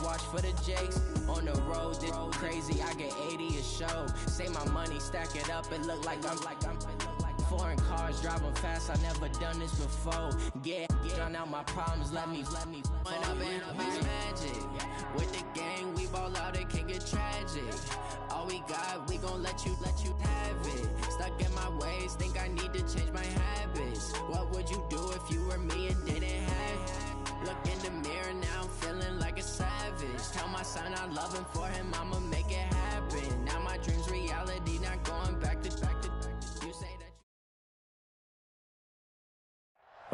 watch for the Jakes. On the road, this crazy, I get 80 a show. Say my money, stack it up, it look like I'm foreign cars, driving fast, I never done this before. Get out my problems, let me When up and magic. With the gang, we ball out, it can get tragic. All we got, we gon' let you have it. Stuck in my ways, think I need to change my habits. What would you do if you were me and didn't have it? Look in the mirror, now I'm feeling like a savage. Tell my son I love him, for him I'ma make it happen. Now my dream's reality, not going back to you say that.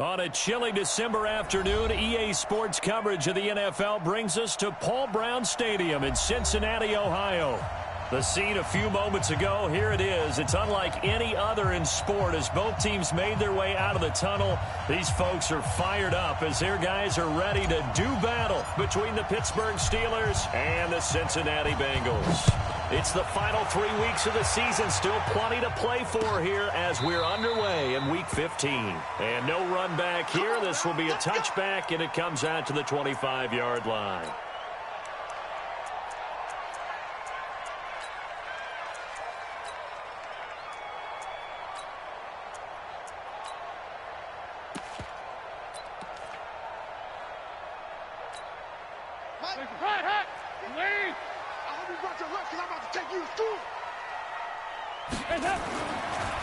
On a chilly December afternoon, EA Sports coverage of the NFL brings us to Paul Brown Stadium in Cincinnati, Ohio. The scene a few moments ago, here it is. It's unlike any other in sport as both teams made their way out of the tunnel. These folks are fired up as their guys are ready to do battle between the Pittsburgh Steelers and the Cincinnati Bengals. It's the final 3 weeks of the season. Still plenty to play for here as we're underway in Week 15. And no run back here. This will be a touchback, and it comes out to the 25-yard line.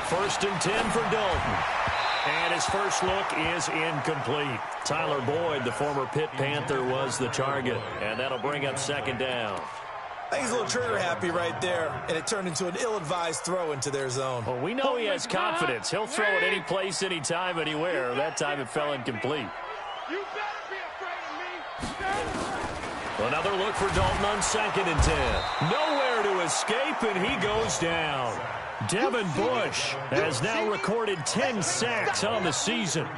First and 10 for Dalton. And his first look is incomplete. Tyler Boyd, the former Pitt Panther, was the target. And that'll bring up second down. I think he's a little trigger happy right there, and it turned into an ill-advised throw into their zone. Well, we know he has confidence. He'll throw it any place, anytime, anywhere. That time it fell incomplete. You better be afraid of me. Another look for Dalton on second and 10. Nowhere to escape, and he goes down. Devin Bush has now recorded 10 sacks on the season.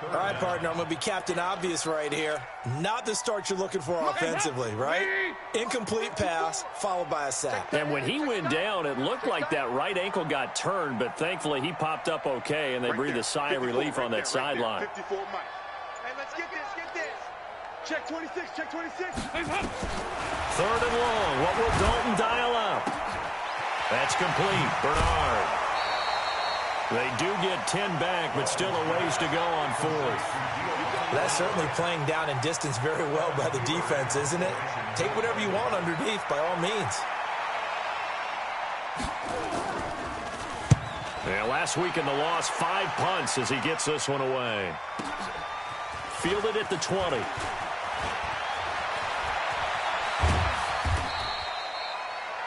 All right, partner, I'm going to be Captain Obvious right here. Not the start you're looking for offensively, right? Incomplete pass followed by a sack. And when he went down, it looked like that right ankle got turned, but thankfully he popped up okay, and they breathed a sigh of relief on that sideline. 54 Mike. Hey, let's get this. Check 26, check 26. Third and long. What will Dalton dial up? That's complete. Bernard. They do get 10 back, but still a ways to go on fourth. That's certainly playing down in distance very well by the defense, isn't it? Take whatever you want underneath, by all means. Yeah, last week in the loss, 5 punts as he gets this one away. Fielded at the 20.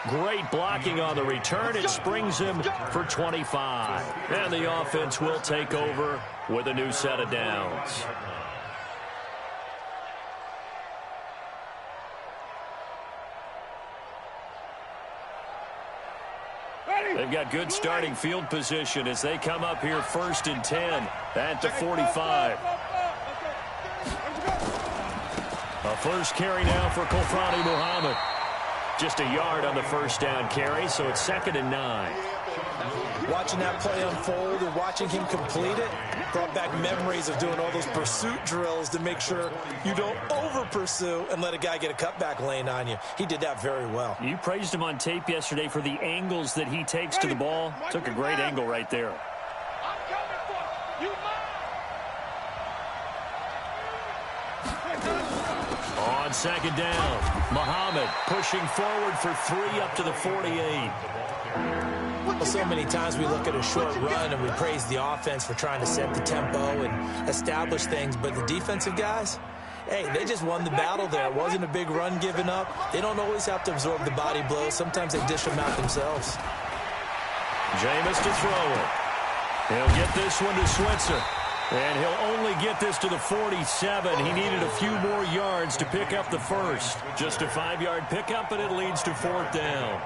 Great blocking on the return. It springs him for 25. And the offense will take over with a new set of downs. They've got good starting field position as they come up here first and 10 at the 45. A first carry now for Kofrani Muhammad. Just a yard on the first down carry, so it's second and 9. Watching that play unfold and watching him complete it brought back memories of doing all those pursuit drills to make sure you don't over-pursue and let a guy get a cutback lane on you. He did that very well. You praised him on tape yesterday for the angles that he takes to the ball. Took a great angle right there. I'm coming for you. On second down, Muhammad pushing forward for 3 up to the 48. Well, so many times we look at a short run and we praise the offense for trying to set the tempo and establish things, but the defensive guys, hey, they just won the battle there. It wasn't a big run given up. They don't always have to absorb the body blows. Sometimes they dish them out themselves. Jameis to throw it. He'll get this one to Switzer. And he'll only get this to the 47. He needed a few more yards to pick up the first. Just a 5-yard pickup, and it leads to fourth down.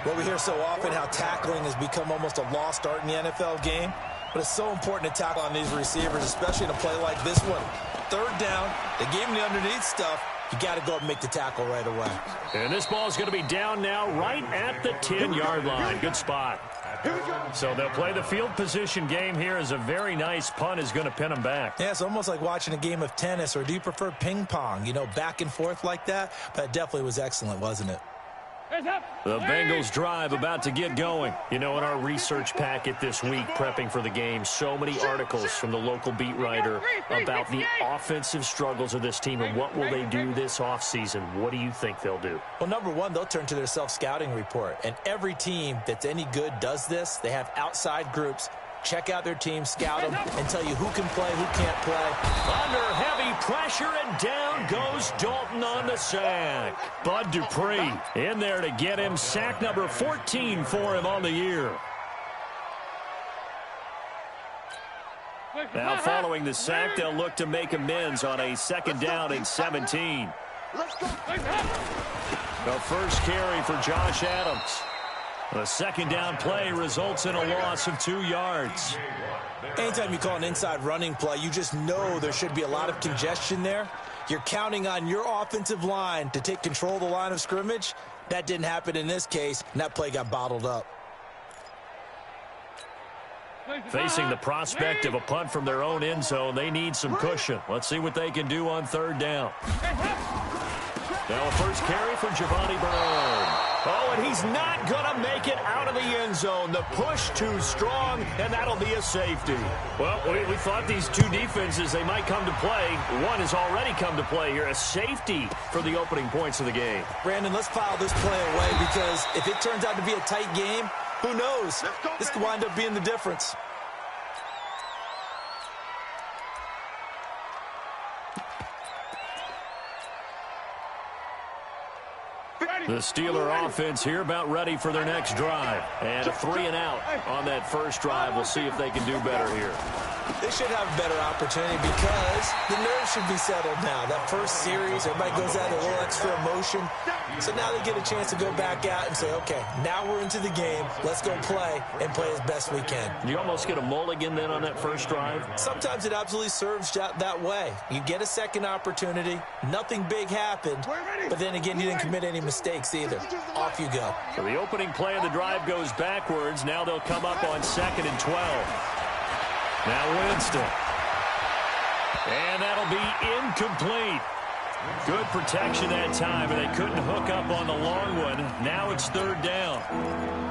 Well, we hear so often how tackling has become almost a lost art in the NFL game. But it's so important to tackle on these receivers, especially in a play like this one. Third down, they gave him the underneath stuff. You got to go up and make the tackle right away. And this ball is going to be down now right at the 10-yard line. Good spot. Here we go. So they'll play the field position game here as a very nice punt is going to pin them back. Yeah, it's almost like watching a game of tennis, or do you prefer ping pong? You know, back and forth like that? But it definitely was excellent, wasn't it? The Bengals drive about to get going. You know, in our research packet this week, prepping for the game, so many articles from the local beat writer about the offensive struggles of this team and what will they do this offseason. What do you think they'll do? Well, number one, they'll turn to their self-scouting report. And every team that's any good does this. They have outside groups. Check out their team, scout them, and tell you who can play, who can't play. Under heavy pressure, and down goes Dalton on the sack. Bud Dupree in there to get him. Sack number 14 for him on the year. Now following the sack, they'll look to make amends on a 2nd down and 17. The first carry for Josh Adams. The 2nd down play results in a loss of 2 yards. Anytime you call an inside running play, you just know there should be a lot of congestion there. You're counting on your offensive line to take control of the line of scrimmage. That didn't happen in this case, and that play got bottled up. Facing the prospect of a punt from their own end zone, they need some cushion. Let's see what they can do on 3rd down. Now a first carry for Giovanni Bernard. Oh, and he's not going to make it out of the end zone. The push too strong, and that'll be a safety. Well, we thought these two defenses, they might come to play. One has already come to play here, a safety for the opening points of the game. Brandon, let's file this play away, because if it turns out to be a tight game, who knows? This could wind up being the difference. The Steeler offense here about ready for their next drive. And a 3-and-out on that first drive. We'll see if they can do better here. They should have a better opportunity because the nerves should be settled now. That first series, everybody goes out with a little extra emotion. So now they get a chance to go back out and say, okay, now we're into the game. Let's go play and play as best we can. You almost get a mulligan then on that first drive? Sometimes it absolutely serves that way. You get a second opportunity. Nothing big happened. But then again, you didn't commit any mistakes either. Off you go. So the opening play of the drive goes backwards. Now they'll come up on 2nd and 12. Now Winston. And that'll be incomplete. Good protection that time, and they couldn't hook up on the long one. Now it's 3rd down.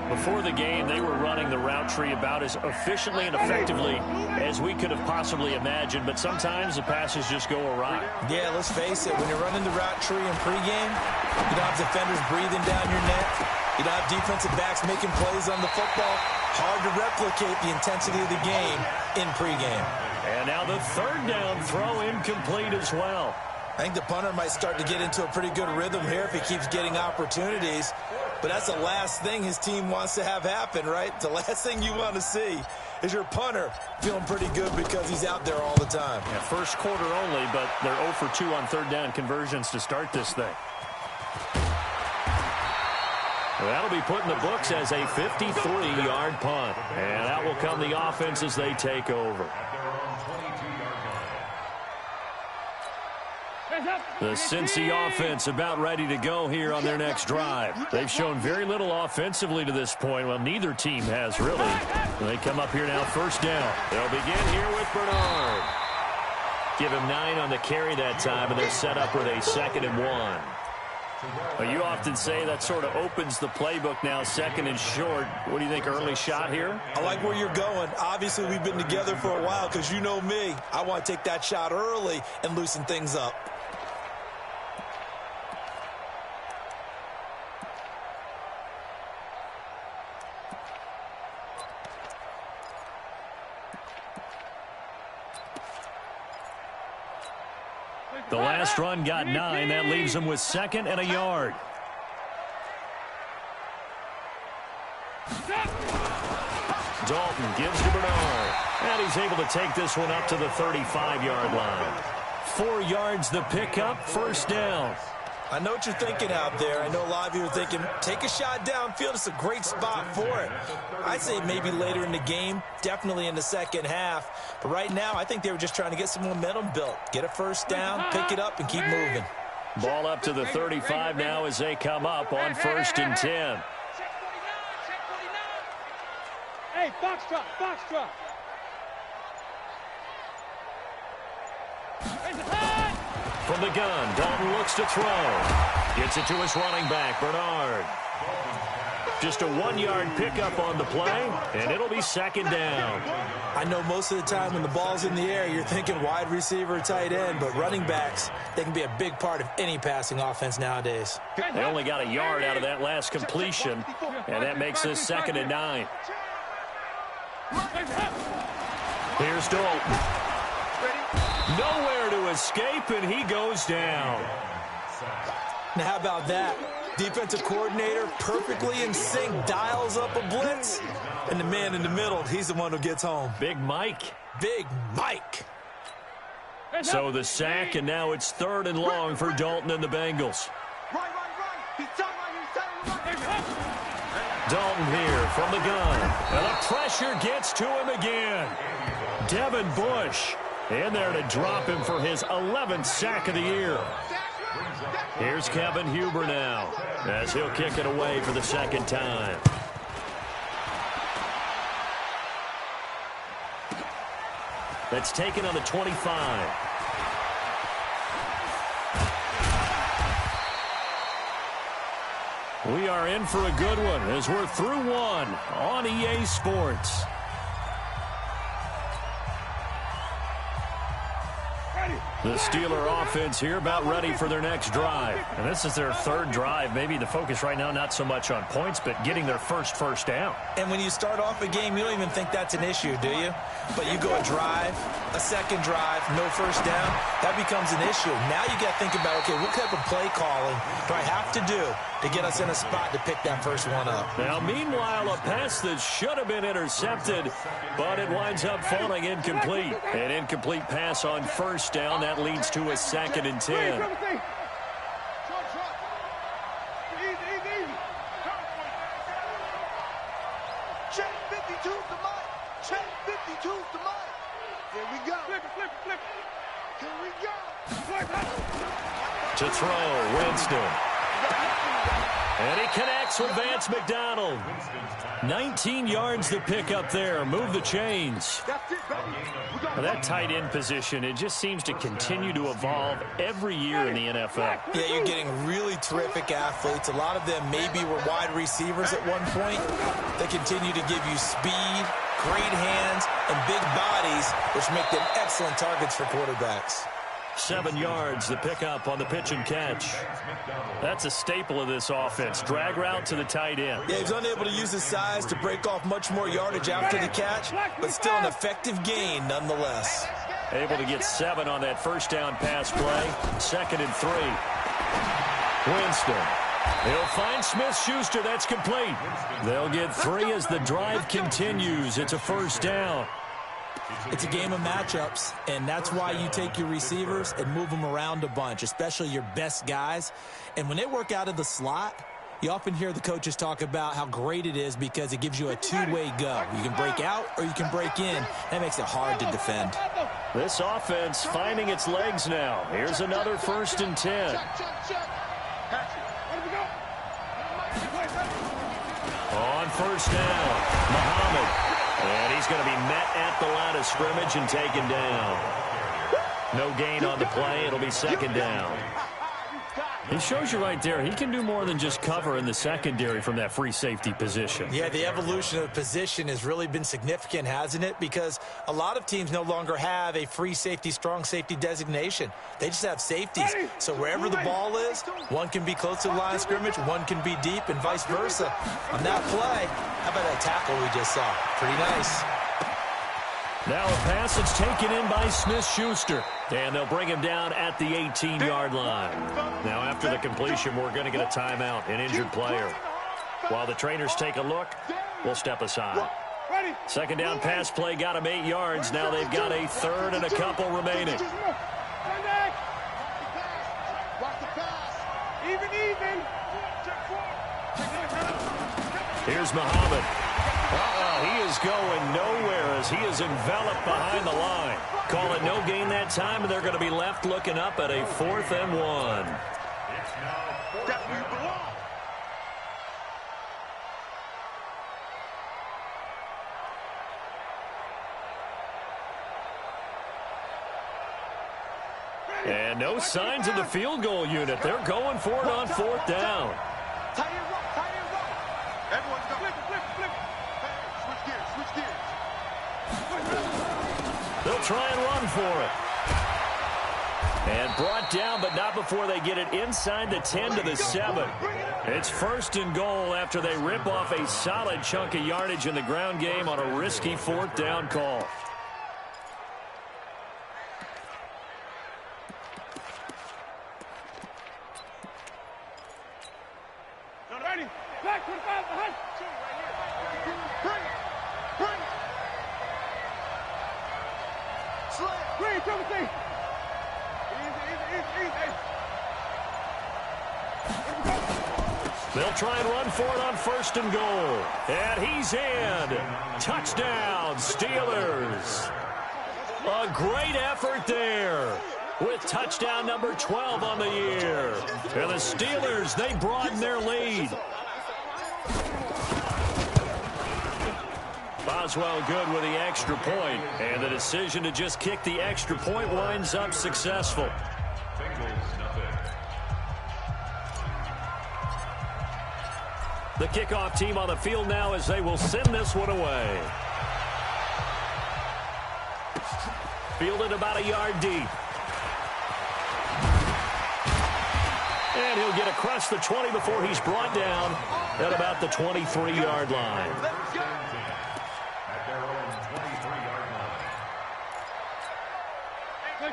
Before the game, they were running the route tree about as efficiently and effectively as we could have possibly imagined, but sometimes the passes just go awry. Yeah, let's face it. When you're running the route tree in pregame, you don't have defenders breathing down your neck. You don't have defensive backs making plays on the football. Hard to replicate the intensity of the game in pregame. And now the 3rd down throw incomplete as well. I think the punter might start to get into a pretty good rhythm here if he keeps getting opportunities. But that's the last thing his team wants to have happen, right? The last thing you want to see is your punter feeling pretty good because he's out there all the time. Yeah, first quarter only, but they're 0 for 2 on 3rd down conversions to start this thing. Well, that'll be put in the books as a 53-yard punt. And out will come the offense as they take over. The Cincy offense about ready to go here on their next drive. They've shown very little offensively to this point. Well, neither team has really. They come up here now, 1st down. They'll begin here with Bernard. Give him 9 on the carry that time, and they're set up with a 2nd and 1. Well, you often say that sort of opens the playbook now, 2nd and short. What do you think, early shot here? I like where you're going. Obviously, we've been together for a while because you know me. I want to take that shot early and loosen things up. The last run got 9. That leaves him with 2nd and a yard. Dalton gives to Bernard. And he's able to take this one up to the 35-yard line. 4 yards the pickup, 1st down. I know what you're thinking out there. I know a lot of you are thinking, take a shot downfield. It's a great spot for it. I'd say maybe later in the game, definitely in the second half. But right now, I think they were just trying to get some momentum built. Get a 1st down, pick it up, and keep moving. Ball up to the 35 now as they come up on 1st and 10. Hey, foxtrot, foxtrot. From the gun, Dalton looks to throw. Gets it to his running back, Bernard. Just a 1-yard pickup on the play, and it'll be second down. I know most of the time when the ball's in the air, you're thinking wide receiver, tight end, but running backs, they can be a big part of any passing offense nowadays. They only got a yard out of that last completion, and that makes this 2nd and 9. Here's Dalton. Nowhere to escape, and he goes down. Now, how about that? Defensive coordinator perfectly in sync, dials up a blitz, and the man in the middle, he's the one who gets home. Big Mike. Big Mike. So the sack, and now it's 3rd and long for Dalton and the Bengals. Right. He's done right. Dalton here from the gun. And the pressure gets to him again. Devin Bush in there to drop him for his 11th sack of the year. Here's Kevin Huber now as he'll kick it away for the 2nd time. That's taken on the 25. We are in for a good one as we're through one on EA Sports. The Steeler offense here about ready for their next drive. And this is their 3rd drive. Maybe the focus right now not so much on points, but getting their first down. And when you start off a game, you don't even think that's an issue, do you? But you go a drive, a 2nd drive, no first down, that becomes an issue. Now you got to think about, okay, what type of play calling do I have to do to get us in a spot to pick that first one up? Now, meanwhile, a pass that should have been intercepted, but it winds up falling incomplete. An incomplete pass on first down. That leads to a 2nd and 10. Check 52 to Mike. Check 52 to Mike. Here we go. Flip. Here we go. To throw, Winston. And he connects with Vance McDonald. 19 yards to pick up there. Move the chains. Well, that tight end position, it just seems to continue to evolve every year in the NFL. Yeah, you're getting really terrific athletes. A lot of them maybe were wide receivers at one point. They continue to give you speed, great hands, and big bodies, which make them excellent targets for quarterbacks. 7 yards to pick up on the pitch and catch. That's a staple of this offense. Drag route to the tight end. Yeah, he's unable to use his size to break off much more yardage after the catch, but still an effective gain nonetheless. Able to get 7 on that first down pass play. 2nd and 3. Winston. He'll find Smith-Schuster. That's complete. They'll get 3 as the drive continues. It's a first down. It's a game of matchups, and that's why you take your receivers and move them around a bunch, especially your best guys. And when they work out of the slot, you often hear the coaches talk about how great it is because it gives you a two-way go. You can break out or you can break in. That makes it hard to defend. This offense finding its legs now. Here's another 1st and 10. On first down, Muhammad. And he's going to be met at the line of scrimmage and taken down. No gain on the play. It'll be 2nd down. He shows you right there, he can do more than just cover in the secondary from that free safety position. Yeah, the evolution of the position has really been significant, hasn't it? Because a lot of teams no longer have a free safety, strong safety designation. They just have safeties. So wherever the ball is, one can be close to the line of scrimmage, one can be deep, and vice versa. On that play, how about that tackle we just saw? Pretty nice. Now a pass that's taken in by Smith-Schuster. And they'll bring him down at the 18-yard line. Now after the completion, we're going to get a timeout, an injured player. While the trainers take a look, we'll step aside. 2nd down pass play got him 8 yards. Now they've got a 3rd and a couple remaining. Here's Muhammad. He is going nowhere as he is enveloped behind the line. Call it no gain that time, and they're going to be left looking up at a 4th and 1. And no signs of the field goal unit. They're going for it on 4th down. Everyone's going. Flip. Hey, switch gears. They'll try and run for it. And brought down, but not before they get it inside the 10 to the 7. It's 1st and goal after they rip off a solid chunk of yardage in the ground game on a risky 4th down call. They'll try and run for it on 1st and goal. And he's in. Touchdown, Steelers. A great effort there with touchdown number 12 on the year. And the Steelers, they broaden their lead. Boswell good with the extra point. And the decision to just kick the extra point winds up successful. The kickoff team on the field now as they will send this one away. Fielded about a yard deep. And he'll get across the 20 before he's brought down at about the 23-yard line.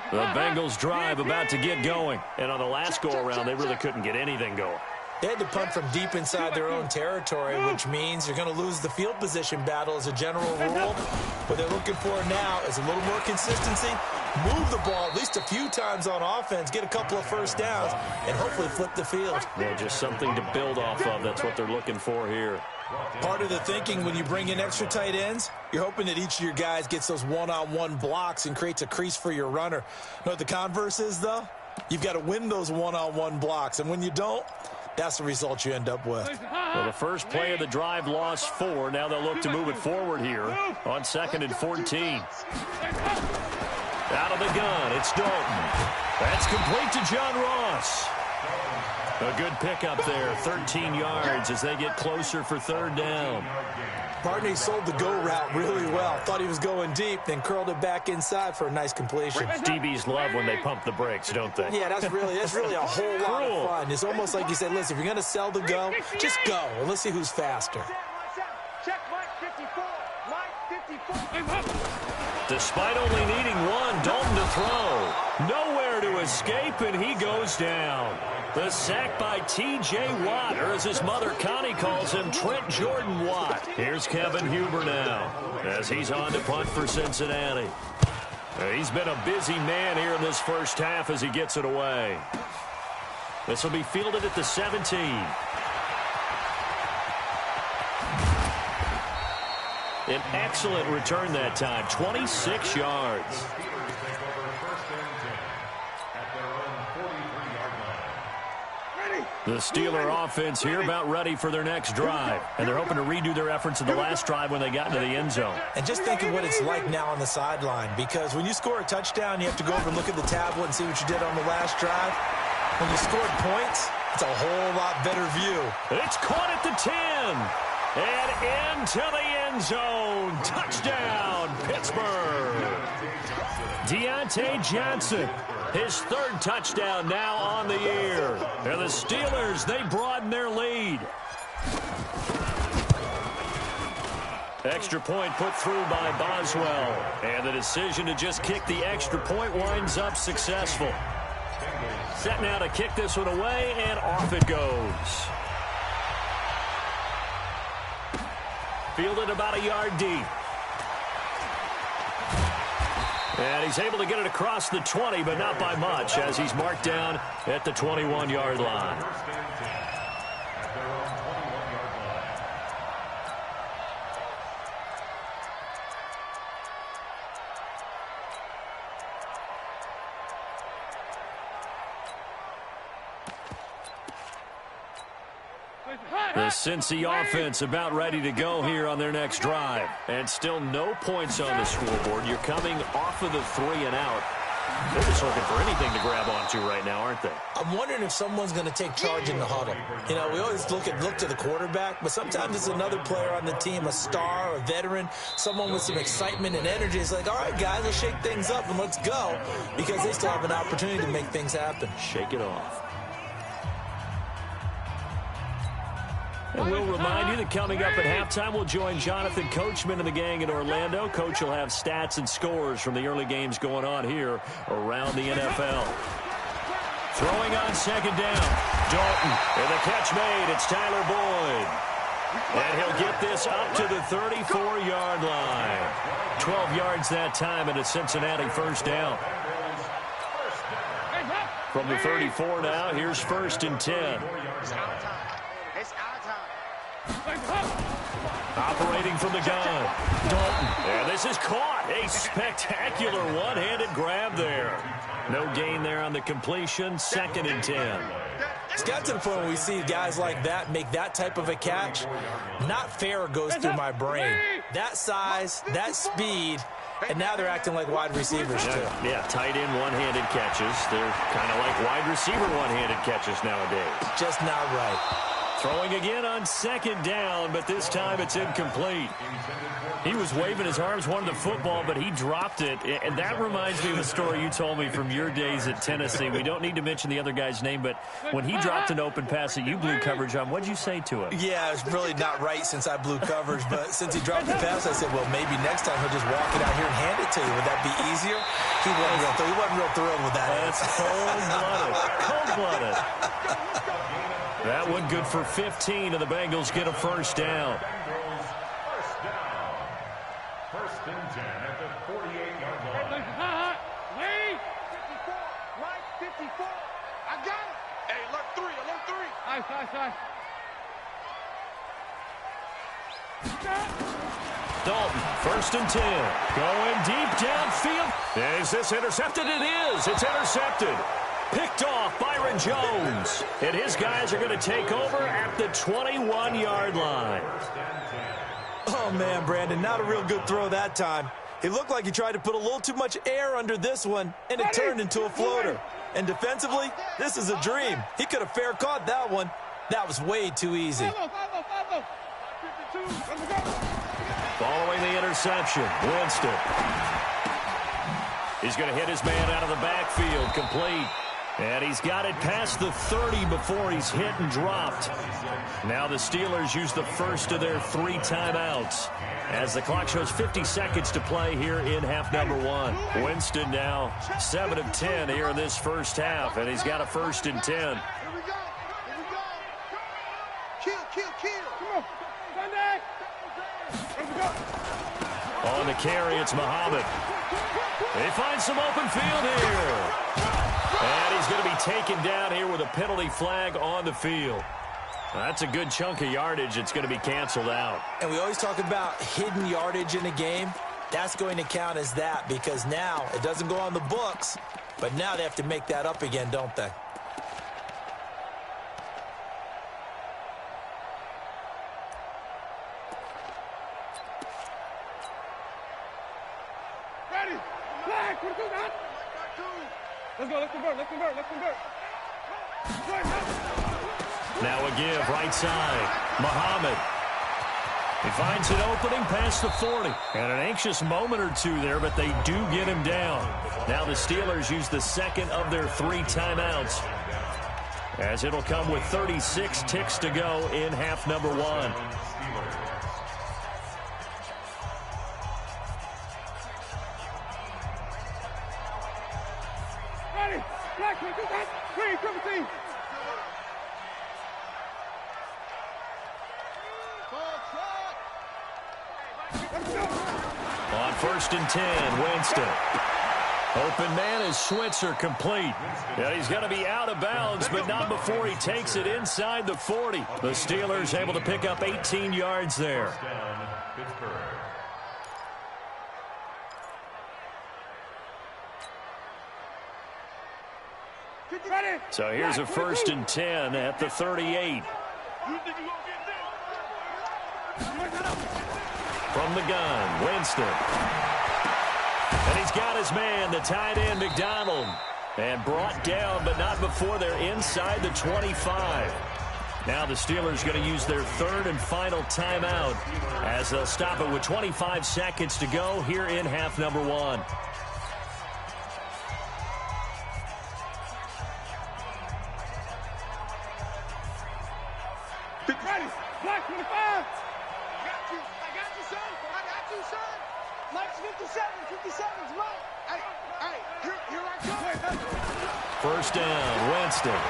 The Bengals drive about to get going. And on the last go-around, they really couldn't get anything going. They had to punt from deep inside their own territory, which means you're going to lose the field position battle as a general rule. What they're looking for now is a little more consistency, move the ball at least a few times on offense, get a couple of first downs, and hopefully flip the field. Well, just something to build off of. That's what they're looking for here. Part of the thinking when you bring in extra tight ends, you're hoping that each of your guys gets those one-on-one blocks and creates a crease for your runner. You know what the converse is, though? You've got to win those one-on-one blocks, and when you don't, that's the result you end up with. Well, the first play of the drive lost 4. Now they'll look to move it forward here on 2nd and 14. Out of the gun, it's Dalton. That's complete to John Ross. A good pickup there, 13 yards as they get closer for 3rd down. Barney sold the go route really well. Thought he was going deep, then curled it back inside for a nice completion. DBs love when they pump the brakes, don't they? Yeah, that's really a whole lot of fun. It's almost like you said, listen, if you're going to sell the go, just go, and let's see who's faster. Check Mike 54. Mike 54. Despite only needing one, Dalton to throw. Nowhere to escape, and he goes down. The sack by T.J. Watt, or as his mother Connie calls him, Trent Jordan Watt. Here's Kevin Huber now as he's on to punt for Cincinnati. He's been a busy man here in this first half as he gets it away. This will be fielded at the 17. An excellent return that time, 26 yards. The Steeler offense here about ready for their next drive. And they're hoping to redo their efforts in the last drive when they got into the end zone. And just think of what it's like now on the sideline, because when you score a touchdown, you have to go over and look at the tablet and see what you did on the last drive. When you scored points, it's a whole lot better view. It's caught at the 10. And into the end zone. Touchdown, Pittsburgh. Deontay Johnson, his 3rd touchdown now on the year. And the Steelers, they broaden their lead. Extra point put through by Boswell. And the decision to just kick the extra point winds up successful. Set now to kick this one away, and off it goes. Fielded about a yard deep. And he's able to get it across the 20, but not by much, as he's marked down at the 21-yard line. The Cincy offense about ready to go here on their next drive. And still no points on the scoreboard. You're coming off of the 3 and out. They're just looking for anything to grab onto right now, aren't they? I'm wondering if someone's going to take charge in the huddle. You know, we always look to the quarterback, but sometimes it's another player on the team, a star, a veteran, someone with some excitement and energy. It's like, all right, guys, let's shake things up and let's go, because they still have an opportunity to make things happen. Shake it off. And we'll remind you that coming up at halftime, we'll join Jonathan Coachman and the gang in Orlando. Coach will have stats and scores from the early games going on here around the NFL. Throwing on second down. Dalton, and the catch made. It's Tyler Boyd. And he'll get this up to the 34-yard line. 12 yards that time, and a Cincinnati first down. From the 34 now, here's 1st and 10. Operating from the gun. Dalton. And this is caught. A spectacular one-handed grab there. No gain there on the completion. 2nd and 10. It's got to the point where we see guys like that make that type of a catch. Not fair goes through my brain. That size, that speed, and now they're acting like wide receivers too. Yeah, tight end one-handed catches. They're kind of like wide receiver one-handed catches nowadays. Just not right. Throwing again on 2nd down, but this time it's incomplete. He was waving his arms, wanted the football, but he dropped it. And that reminds me of a story you told me from your days at Tennessee. We don't need to mention the other guy's name, but when he dropped an open pass that you blew coverage on, what'd you say to him? Yeah, it's really not right since I blew coverage, but since he dropped the pass, I said, well, maybe next time he'll just walk it out here and hand it to you. Would that be easier? He wasn't real thrilled with that. That's cold-blooded. Cold-blooded. That one good for 15, and the Bengals get a first down. First and 10 at the 48-yard line. Wait! 54, right, 54. I got it. Hey, alert 3, alert 3. Nice. Dalton, 1st and 10. Going deep downfield. Is this intercepted? It is. It's intercepted. Picked off Byron Jones. And his guys are going to take over at the 21-yard line. Oh, man, Brandon, not a real good throw that time. It looked like he tried to put a little too much air under this one, and it turned into a floater. And defensively, this is a dream. He could have fair caught that one. That was way too easy. Following the interception, Winston. He's going to hit his man out of the backfield, complete. And he's got it past the 30 before he's hit and dropped. Now the Steelers use the first of their 3 timeouts as the clock shows 50 seconds to play here in half number 1. Winston now 7 of 10 here in this first half, and he's got a 1st and 10. Here we go. Kill. Come on. Sunday. Here we go. On the carry, it's Muhammad. They find some open field here. And he's going to be taken down here with a penalty flag on the field. That's a good chunk of yardage. It's going to be canceled out. And we always talk about hidden yardage in a game. That's going to count as that because now it doesn't go on the books, but now they have to make that up again, don't they? Ready. Flag. Let's convert. Now a give, right side. Muhammad. He finds an opening past the 40. And an anxious moment or two there, but they do get him down. Now the Steelers use the 2nd of their 3 timeouts, as it'll come with 36 ticks to go in half number 1. On 1st and 10, Winston. Open man is Switzer, complete. And he's going to be out of bounds, but not before he takes it inside the 40. The Steelers able to pick up 18 yards there. So here's a 1st and 10 at the 38. From the gun, Winston. And he's got his man, the tight end, McDonald. And brought down, but not before they're inside the 25. Now the Steelers going to use their third and final timeout as they'll stop it with 25 seconds to go here in half number 1. Ready. Black 25. I got you, son. I got you, son. Mike's 57's Mike. Hey, here I come. First down, Winston.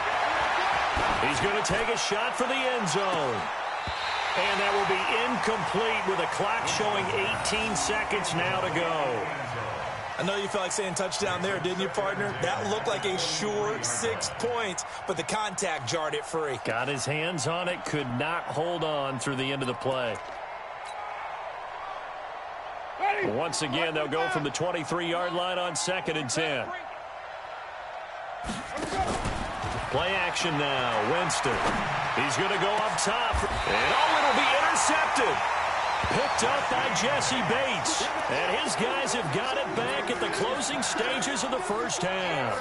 He's going to take a shot for the end zone. And that will be incomplete with a clock showing 18 seconds now to go. I know you felt like saying touchdown there, didn't you, partner? That looked like a sure 6 points, but the contact jarred it free. Got his hands on it, could not hold on through the end of the play. Once again, they'll go from the 23-yard line on 2nd and 10. Play action now, Winston. He's going to go up top. And it'll be intercepted. Picked up by Jesse Bates. And his guys have got it back at the closing stages of the first half.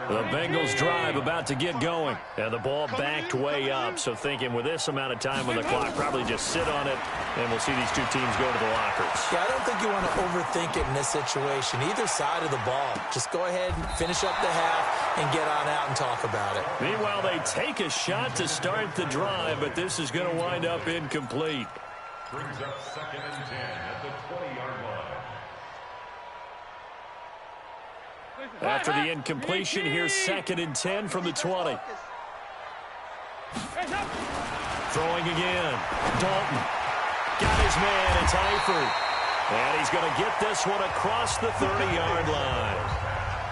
The Bengals drive about to get going. And the ball backed way up. So thinking with this amount of time on the clock, probably just sit on it. And we'll see these two teams go to the lockers. Yeah, I don't think you want to overthink it in this situation. Either side of the ball. Just go ahead and finish up the half and get on out and talk about it. Meanwhile, they take a shot to start the drive, but this is going to wind up incomplete. Brings up 2nd and 10 at the 20-yard line. After the incompletion, here's 2nd and 10 from the 20. Throwing again. Dalton. Got his man. It's Eifert. And he's going to get this one across the 30-yard line.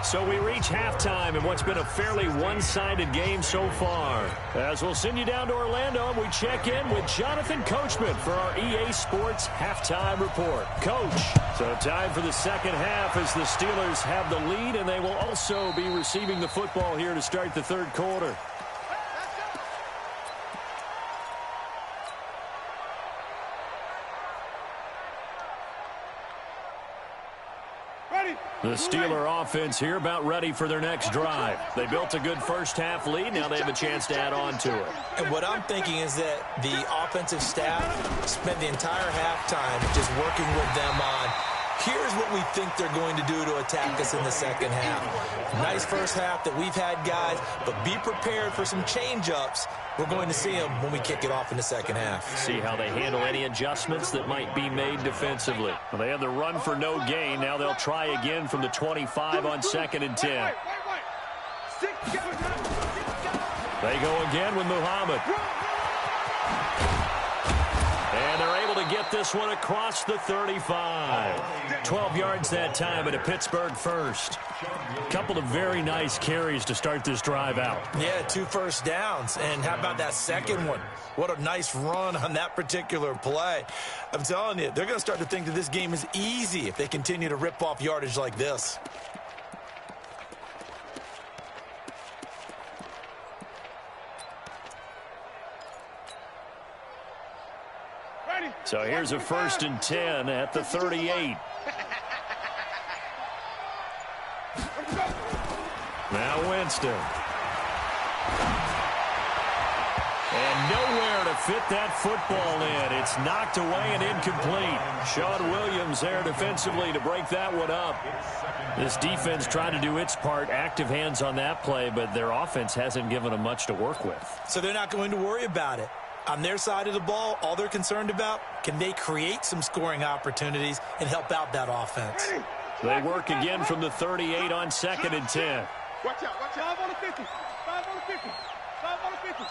So we reach halftime in what's been a fairly one-sided game so far. As we'll send you down to Orlando, we check in with Jonathan Coachman for our EA Sports Halftime Report. Coach, so time for the second half as the Steelers have the lead, and they will also be receiving the football here to start the third quarter. The Steeler offense here about ready for their next drive. They built a good first half lead. Now they have a chance to add on to it. And what I'm thinking is that the offensive staff spent the entire halftime just working with them on, here's what we think they're going to do to attack us in the second half. Nice first half that we've had, guys, but be prepared for some change-ups. We're going to see them when we kick it off in the second half. See how they handle any adjustments that might be made defensively. Well, they had the run for no gain. Now they'll try again from the 25 on 2nd and 10. They go again with Muhammad. And they're able to get this one across the 35. 12 yards that time at a Pittsburgh first. A couple of very nice carries to start this drive out. Yeah, 2 first downs. And how about that second one? What a nice run on that particular play. I'm telling you, they're going to start to think that this game is easy if they continue to rip off yardage like this. So here's a 1st and 10 at the 38. Now Winston. And nowhere to fit that football in. It's knocked away and incomplete. Sean Williams there defensively to break that one up. This defense trying to do its part, active hands on that play, but their offense hasn't given them much to work with. So they're not going to worry about it. On their side of the ball, all they're concerned about, can they create some scoring opportunities and help out that offense? They work again from the 38 on 2nd and 10. Watch out, watch out. 5 on the 50. 5 on the 50. 5 on the 50.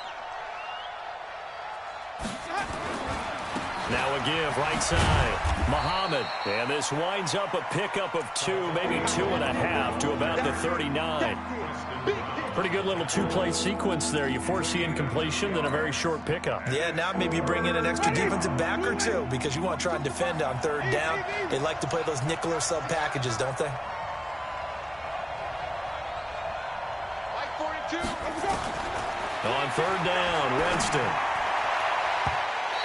Now a give, right side. Muhammad. And this winds up a pickup of 2, maybe 2.5 to about the 39. Pretty good little 2-play sequence there. You force the incompletion, then a very short pickup. Yeah, now maybe you bring in an extra defensive back or two because you want to try and defend on 3rd down. They like to play those nickel or sub packages, don't they? On 3rd down, Winston.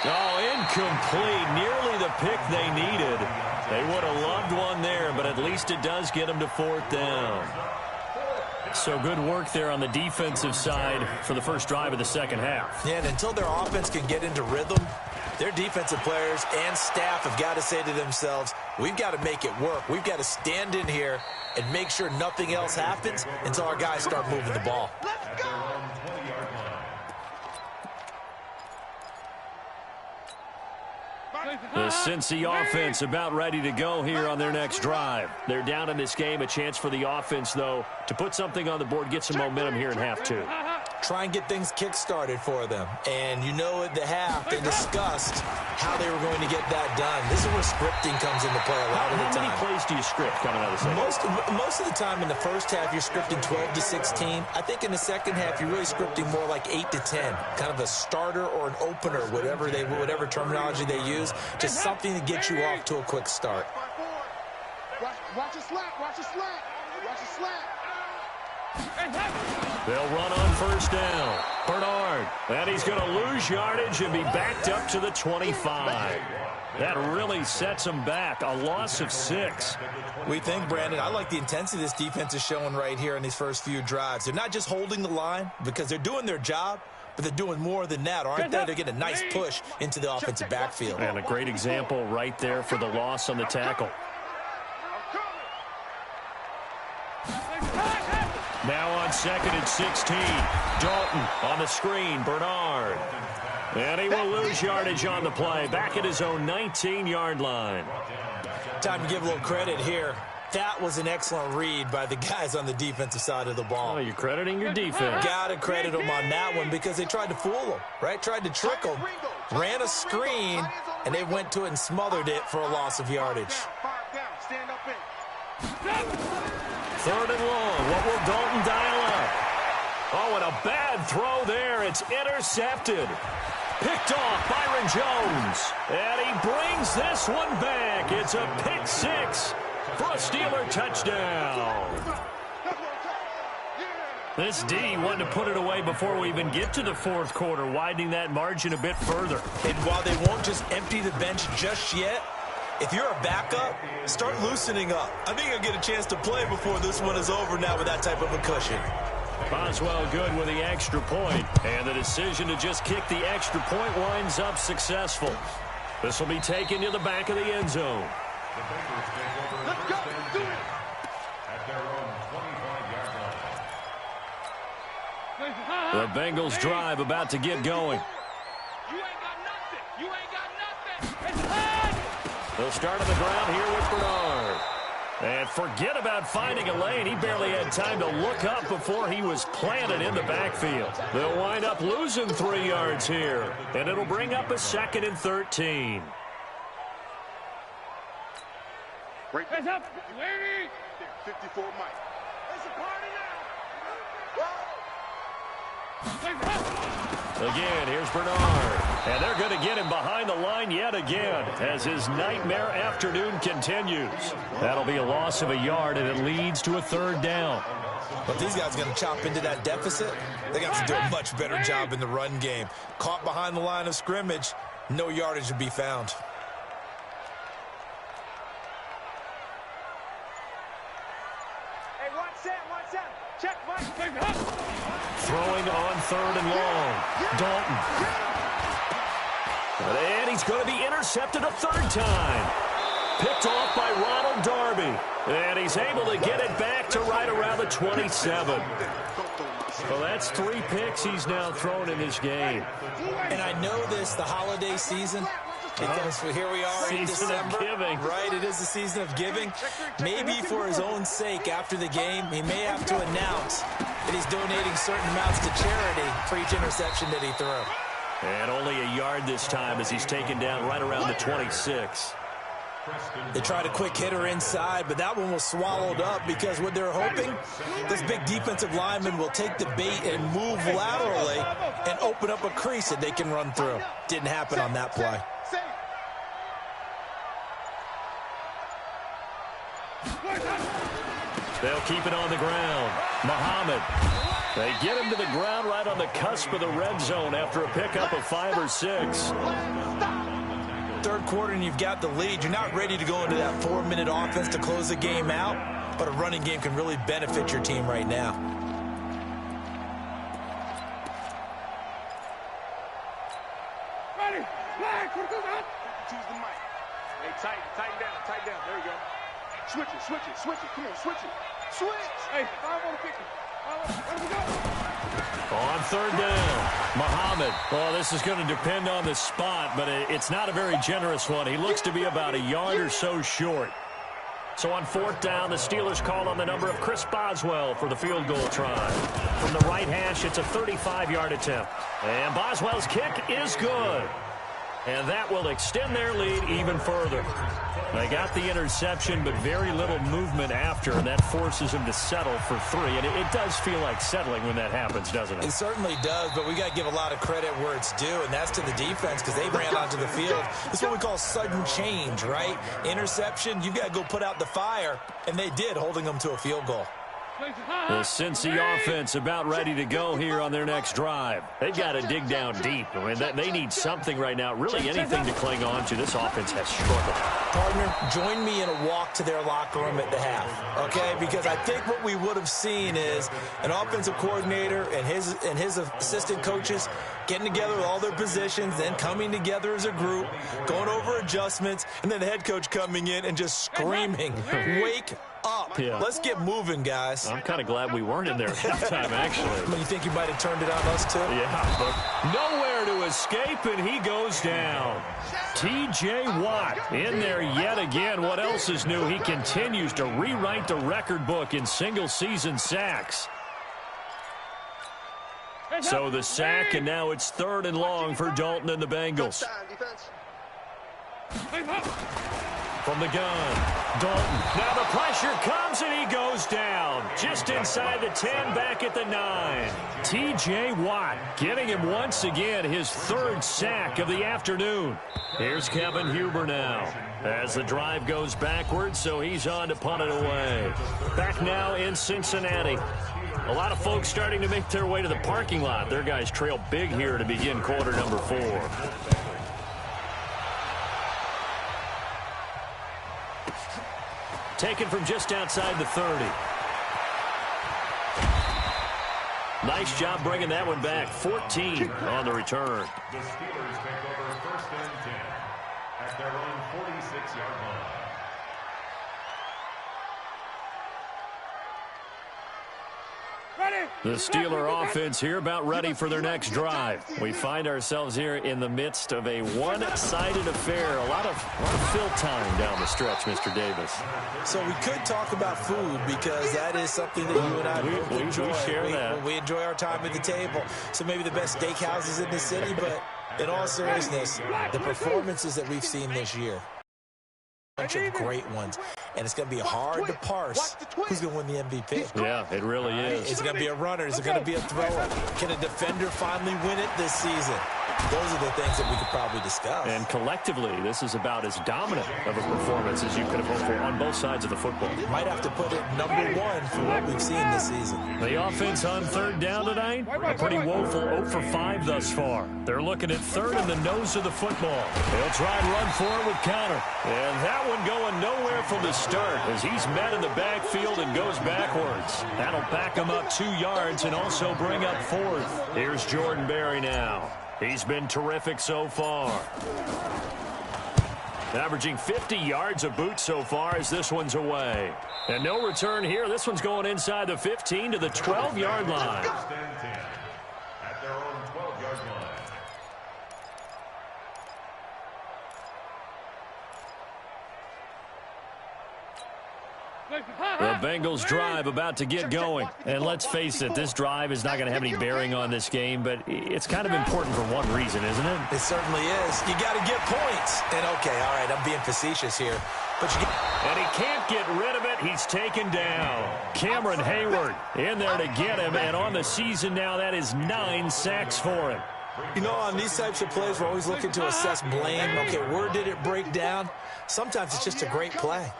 Oh, incomplete. Nearly the pick they needed. They would have loved one there, but at least it does get them to 4th down. So good work there on the defensive side for the first drive of the second half. Yeah, and until their offense can get into rhythm, their defensive players and staff have got to say to themselves, we've got to make it work. We've got to stand in here and make sure nothing else happens until our guys start moving the ball. Let's go! The Cincy offense about ready to go here on their next drive. They're down in this game. A chance for the offense, though, to put something on the board, get some momentum here in half 2. Try and get things kick-started for them. And you know at the half, they discussed how they were going to get that done. This is where scripting comes into play a lot of the time. How many plays do you script coming out of the second? Most of the time in the first half, you're scripting 12 to 16. I think in the second half, you're really scripting more like 8 to 10. Kind of a starter or an opener, whatever terminology they use. Just something to get you off to a quick start. Watch a slant, watch a slant, watch a slant. They'll run on first down. Bernard. And he's going to lose yardage and be backed up to the 25. That really sets him back. A loss of 6. We think, Brandon, I like the intensity this defense is showing right here in these first few drives. They're not just holding the line because they're doing their job, but they're doing more than that, aren't they? They're getting a nice push into the offensive backfield. And a great example right there for the loss on the tackle. Now on 2nd and 16. Dalton on the screen. Bernard. And he will lose yardage on the play. Back at his own 19-yard line. Time to give a little credit here. That was an excellent read by the guys on the defensive side of the ball. Oh, you're crediting your defense. Got to credit them on that one because they tried to fool them, right? Tried to trick them. Ran a screen, and they went to it and smothered it for a loss of yardage. Stand up in. 3rd and long. What will Dalton dial up? Oh, and a bad throw there. It's intercepted. Picked off Byron Jones. And he brings this one back. It's a pick 6 for a Steeler touchdown. This D wanted to put it away before we even get to the 4th quarter, widening that margin a bit further. And while they won't just empty the bench just yet, if you're a backup, start loosening up. I think you'll get a chance to play before this one is over now with that type of a cushion. Boswell good with the extra point, and the decision to just kick the extra point winds up successful. This will be taken to the back of the end zone. Let's go. Do it. At their own 25-yard line. The Bengals drive about to get going. You ain't got nothing. You ain't got nothing. They'll start on the ground here with Bernard. And forget about finding a lane. He barely had time to look up before he was planted in the backfield. They'll wind up losing 3 yards here. And it'll bring up a 2nd and 13. Break this up. Lady. 54 Mike. It's a party now. Again, here's Bernard. And they're going to get him behind the line yet again as his nightmare afternoon continues. That'll be a loss of a yard, and it leads to a 3rd down. But these guys are going to chop into that deficit. They got to do a much better job in the run game. Caught behind the line of scrimmage, no yardage to be found. Hey, watch that. Check, Mike. Throwing on 3rd and long. Dalton. And he's going to be intercepted a 3rd time. Picked off by Ronald Darby. And he's able to get it back to right around the 27. Well, that's 3 picks he's now thrown in this game. And I know this, the holiday season, because here we are in December. Season of giving. Right, it is the season of giving. Maybe for his own sake, after the game, he may have to announce that he's donating certain amounts to charity for each interception that he threw. And only a yard this time as he's taken down right around the 26. They tried a quick hitter inside, but that one was swallowed up because what they're hoping, this big defensive lineman will take the bait and move laterally and open up a crease that they can run through. Didn't happen on that play. They'll keep it on the ground. Muhammad. They get him to the ground right on the cusp of the red zone after a pickup of 5 or 6. Third quarter and you've got the lead. You're not ready to go into that 4-minute offense to close the game out, but a running game can really benefit your team right now. Ready, flag, choose the mic. Hey, tighten down, there you go. Switch it, come on, switch it. Switch! Hey, I want to pick it. Where we go? On third down, Muhammad. Well, this is going to depend on the spot, but it's not a very generous one. He looks to be about a yard or so short. So on fourth down, the Steelers call on the number of Chris Boswell for the field goal try. From the right hash, it's a 35-yard attempt. And Boswell's kick is good. And that will extend their lead even further. They got the interception, but very little movement after, and that forces them to settle for 3. And it does feel like settling when that happens, doesn't it? It certainly does, but we got to give a lot of credit where it's due, and that's to the defense because they ran onto the field. It's what we call sudden change, right? Interception, you got to go put out the fire, and they did, holding them to a field goal. The Cincy offense about ready to go here on their next drive. They've got to dig down deep. I mean, they need something right now, really anything to cling on to. This offense has struggled. Partner, join me in a walk to their locker room at the half, okay? Because I think what we would have seen is an offensive coordinator and his assistant coaches getting together with all their positions, then coming together as a group, going over adjustments, and then the head coach coming in and just screaming, wake up. Yeah. Let's get moving, guys. I'm kind of glad we weren't in there at halftime, actually. I mean, you think you might have turned it on us, too? Yeah, but nowhere to escape, and he goes down. T.J. Watt in there yet again. What else is new? He continues to rewrite the record book in single-season sacks. So the sack, and now it's 3rd and long for Dalton and the Bengals. From the gun, Dalton. Now the pressure comes, and he goes down. Just inside the 10, back at the 9. T.J. Watt getting him once again his 3rd sack of the afternoon. Here's Kevin Huber now as the drive goes backwards, so he's on to punt it away. Back now in Cincinnati. A lot of folks starting to make their way to the parking lot. Their guys trail big here to begin quarter number 4. Taken from just outside the 30. Nice job bringing that one back. 14 on the return. The Steelers take over 1st and 10 at their own 46-yard line. The Steeler offense here about ready for their next drive. We find ourselves here in the midst of a one-sided affair. A lot of fill time down the stretch, Mr. Davis. So we could talk about food because that is something that you and I both enjoy. We share that. We enjoy our time at the table. So maybe the best steakhouses in the city, but in all seriousness, the performances that we've seen this year, a bunch of great ones. And it's going to be hard to parse who's going to win the MVP. Yeah, it really is. Is it going to be a runner? Is it going to be a thrower? Can a defender finally win it this season? Those are the things that we could probably discuss. And collectively, this is about as dominant of a performance as you could have hoped for on both sides of the football. Might have to put it number 1 for what we've seen this season. The offense on 3rd down tonight, a pretty woeful 0 for 5 thus far. They're looking at 3rd in the nose of the football. They'll try and run for it with counter. And that one going nowhere from the start as he's met in the backfield and goes backwards. That'll back him up 2 yards and also bring up 4th. Here's Jordan Berry now. He's been terrific so far. Averaging 50 yards a boot so far as this one's away. And no return here. This one's going inside the 15 to the 12-yard line. First and 10 at their own 12-yard line. The Bengals drive about to get going. And let's face it, this drive is not going to have any bearing on this game, but it's kind of important for one reason, isn't it? It certainly is. You got to get points. And, okay, all right, I'm being facetious here. But you and he can't get rid of it. He's taken down. Cameron Hayward in there to get him. And on the season now, that is 9 sacks for him. You know, on these types of plays, we're always looking to assess blame. Okay, where did it break down? Sometimes it's just a great play.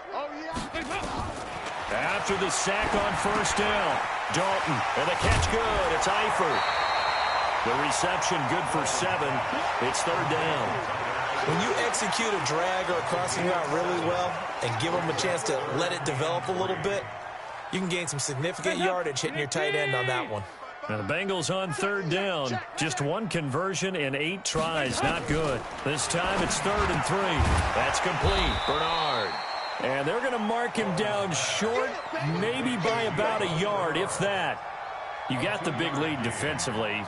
After the sack on first down, Dalton, and the catch good. It's Eifert. The reception good for 7. It's third down. When you execute a drag or a crossing route really well and give them a chance to let it develop a little bit, you can gain some significant yardage hitting your tight end on that one. Now the Bengals on third down. Just 1 conversion in 8 tries. Not good. This time it's 3rd and 3. That's complete. Bernard. And they're going to mark him down short, maybe by about a yard, if that. You got the big lead defensively.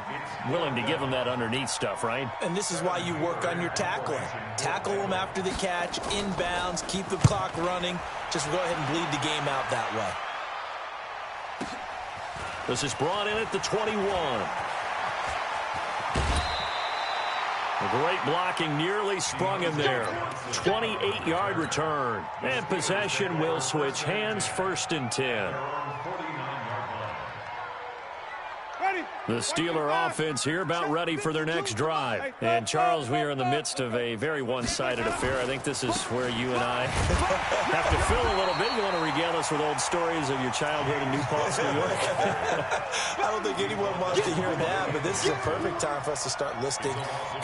Willing to give him that underneath stuff, right? And this is why you work on your tackling. Tackle them after the catch, inbounds, keep the clock running. Just go ahead and bleed the game out that way. This is brought in at the 21. A great blocking nearly sprung him there. 28-yard return. And possession will switch hands, 1st and 10. The Steeler offense here about ready for their next drive. And, Charles, we are in the midst of a very one-sided affair. I think this is where you and I have to fill a little bit. You want to regale us with old stories of your childhood in New Paltz, New York? I don't think anyone wants to hear that, but this is a perfect time for us to start listing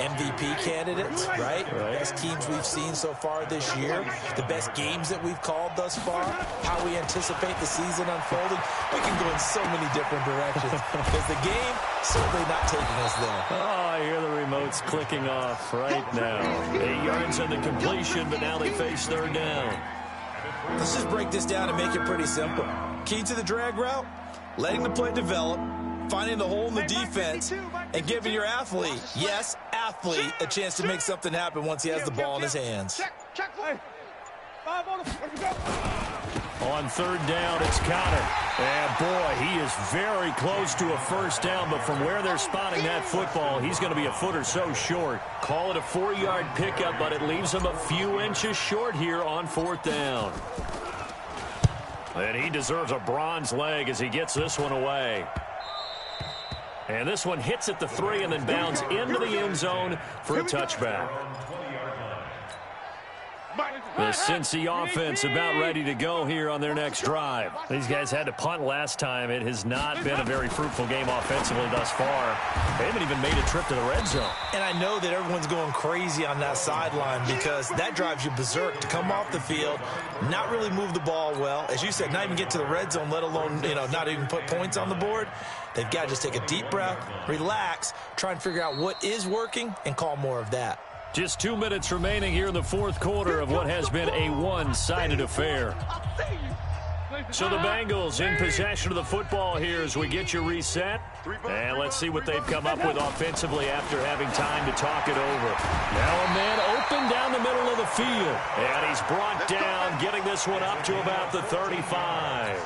MVP candidates, right? Best teams we've seen so far this year, the best games that we've called thus far, how we anticipate the season unfolding. We can go in so many different directions because the game certainly not taking us there. Oh, I hear the remotes clicking off right now. 8 yards on the completion, but now they face third down. Let's just break this down and make it pretty simple. Key to the drag route, letting the play develop, finding the hole in the defense, and giving your athlete, yes, athlete, a chance to make something happen once he has the ball in his hands. On third down, it's Connor. And, boy, he is very close to a first down, but from where they're spotting that football, he's going to be a foot or so short. Call it a 4-yard pickup, but it leaves him a few inches short here on 4th down. And he deserves a bronze leg as he gets this one away. And this one hits at the 3 and then bounds into the end zone for a touchback. The Cincy offense about ready to go here on their next drive. These guys had to punt last time. It has not been a very fruitful game offensively thus far. They haven't even made a trip to the red zone. And I know that everyone's going crazy on that sideline because that drives you berserk to come off the field, not really move the ball well. As you said, not even get to the red zone, let alone, not even put points on the board. They've got to just take a deep breath, relax, try and figure out what is working, and call more of that. Just 2 minutes remaining here in the 4th quarter of what has been a one-sided affair. So the Bengals in possession of the football here as we get you reset. And let's see what they've come up with offensively after having time to talk it over. Now a man open down the middle of the field. And he's brought down, getting this one up to about the 35.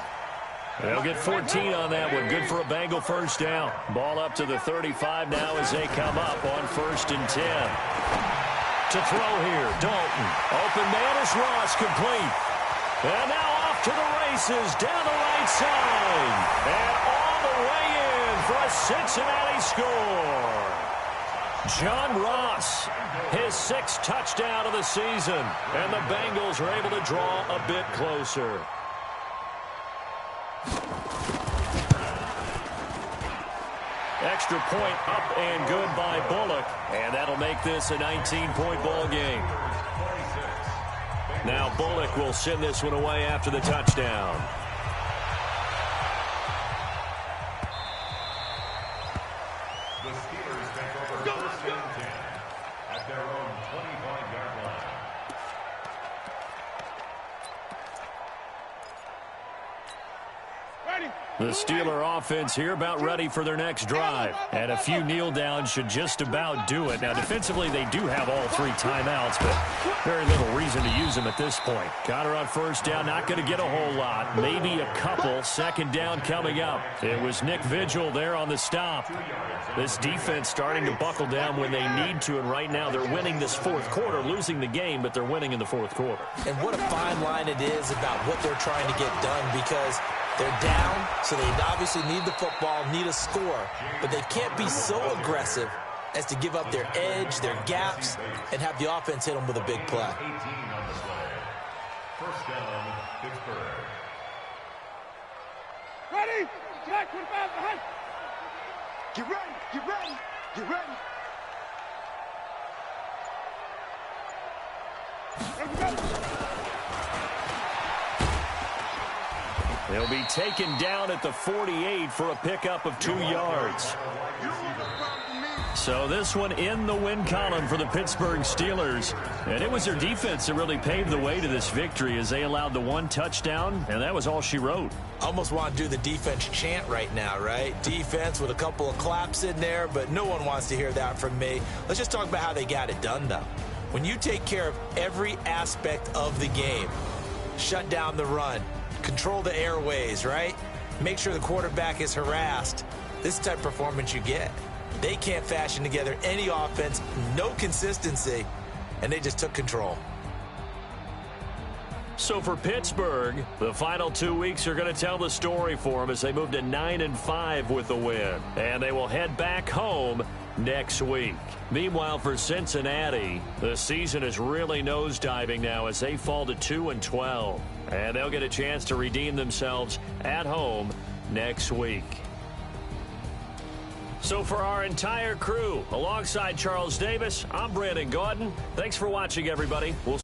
They'll get 14 on that one. Good for a Bengal first down. Ball up to the 35 now as they come up on 1st and 10. To throw here, Dalton. Open man is Ross, complete. And now off to the races down the right side. And all the way in for a Cincinnati score. John Ross, his 6th touchdown of the season. And the Bengals are able to draw a bit closer. Extra point up and good by Bullock. And that'll make this a 19-point ball game. Now Bullock will send this one away after the touchdown. The Steelers take over 1st and 10 at their own 25-yard line. The Steeler offense here about ready for their next drive. And a few kneel downs should just about do it. Now, defensively, they do have all 3 timeouts, but very little reason to use them at this point. Connor on first down, not going to get a whole lot. Maybe a couple. 2nd down coming up. It was Nick Vigil there on the stop. This defense starting to buckle down when they need to, and right now they're winning this 4th quarter, losing the game, but they're winning in the 4th quarter. And what a fine line it is about what they're trying to get done because they're down, so they obviously need the football, need a score. But they can't be so aggressive as to give up their edge, their gaps, and have the offense hit them with a big play. 18 on the play. First down, Pittsburgh. Steve, back 25 behind. Get ready, get ready, get ready. They'll be taken down at the 48 for a pickup of 2 yards. So this one in the win column for the Pittsburgh Steelers. And it was their defense that really paved the way to this victory as they allowed the 1 touchdown, and that was all she wrote. Almost want to do the defense chant right now, right? Defense with a couple of claps in there, but no one wants to hear that from me. Let's just talk about how they got it done, though. When you take care of every aspect of the game, shut down the run, control the airways, right? Make sure the quarterback is harassed. This type of performance you get. They can't fashion together any offense, no consistency, and they just took control. So for Pittsburgh, the final 2 weeks are going to tell the story for them as they move to 9-5 with the win. And they will head back home next week. Meanwhile, for Cincinnati, the season is really nosediving now as they fall to 2-12. And they'll get a chance to redeem themselves at home next week. So for our entire crew, alongside Charles Davis, I'm Brandon Gaudin. Thanks for watching, everybody. We'll